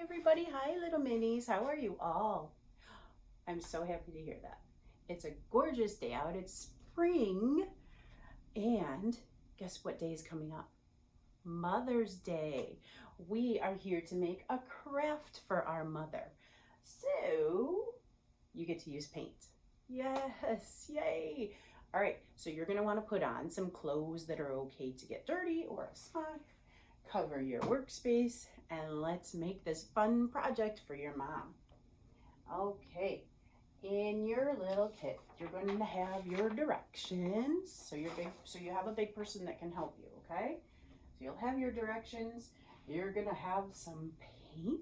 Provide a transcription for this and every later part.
everybody. Hi, little minis. How are you all? I'm so happy to hear that. It's a gorgeous day out. It's spring. And guess what day is coming up? Mother's Day. We are here to make a craft for our mother. So you get to use paint. Yes, yay. All right, so you're going to want to put on some clothes that are okay to get dirty or a smock. Cover your workspace and let's make this fun project for your mom. Okay, in your little kit, you're going to have your directions. So you have a big person that can help you, okay? So you'll have your directions. You're going to have some paint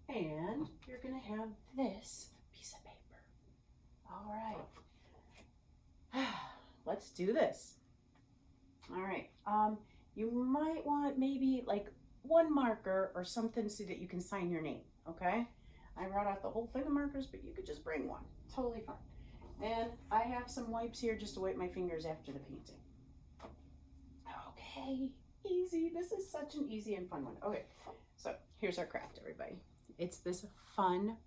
and you're going to have this piece of paper. All right. Let's do this. All right. You might want maybe like one marker or something so that you can sign your name, okay? I brought out the whole thing of markers, but you could just bring one. Totally fine. And I have some wipes here just to wipe my fingers after the painting. Okay, easy. This is such an easy and fun one. Okay, so here's our craft, everybody. It's this fun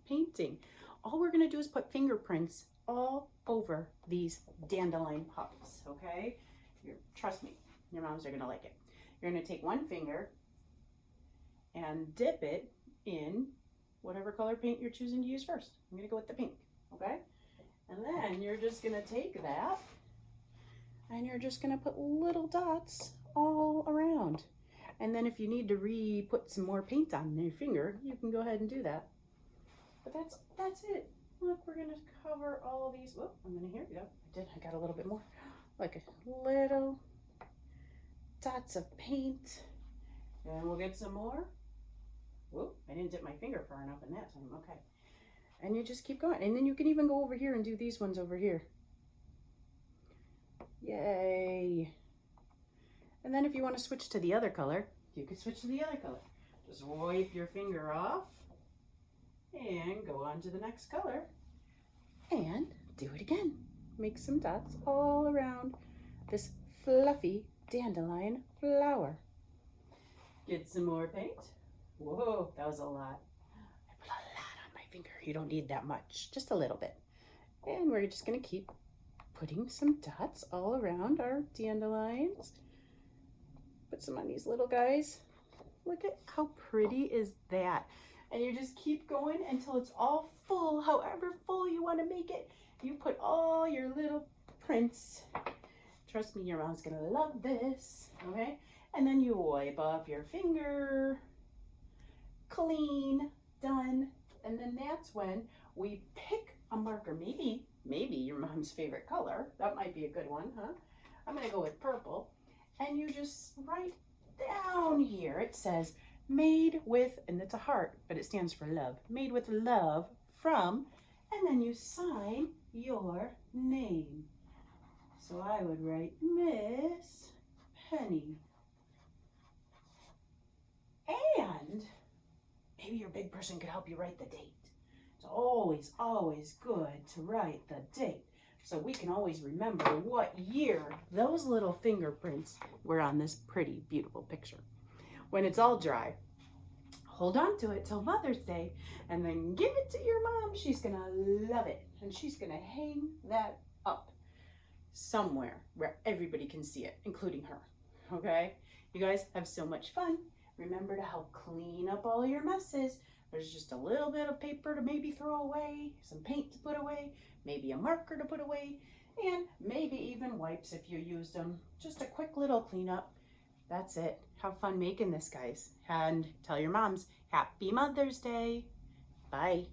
painting. All we're gonna do is put fingerprints all over these dandelion puffs, okay? Trust me, your moms are gonna like it. You're gonna take one finger and dip it in whatever color paint you're choosing to use first. I'm gonna go with the pink, okay? And then you're just gonna take that and you're just gonna put little dots all around. And then if you need to put some more paint on your finger, you can go ahead and do that. But that's it. Look, we're gonna cover all these. Whoop, I'm gonna hear you. I got a little bit more. Like little dots of paint. And we'll get some more. Whoop, I didn't dip my finger far enough in that time. Okay. And you just keep going. And then you can even go over here and do these ones over here. Yay. And then if you want to switch to the other color, you can switch to the other color. Just wipe your finger off and go on to the next color and do it again. Make some dots all around this fluffy dandelion flower. Get some more paint. Whoa, that was a lot. I put a lot on my finger. You don't need that much, just a little bit. And we're just gonna keep putting some dots all around our dandelions. Put some on these little guys. Look at how pretty is that. And you just keep going until it's all full, however full you want to make it. You put all your little prints. Trust me, your mom's gonna love this, okay? And then you wipe off your finger. Clean, done. And then that's when we pick a marker, maybe your mom's favorite color. That might be a good one, huh? I'm gonna go with purple. And you just write down here, it says, made with, and it's a heart, but it stands for love. Made with love from, and then you sign your name. So I would write Miss Penny. And maybe your big person could help you write the date. It's always good to write the date so we can always remember what year those little fingerprints were on this pretty, beautiful picture. When it's all dry, hold on to it till Mother's Day and then give it to your mom. She's gonna love it and she's gonna hang that up somewhere where everybody can see it, including her, okay? You guys have so much fun. Remember to help clean up all your messes. There's just a little bit of paper to maybe throw away, some paint to put away, maybe a marker to put away, and maybe even wipes if you used them. Just a quick little cleanup. That's it. Have fun making this, guys. And tell your moms, Happy Mother's Day. Bye.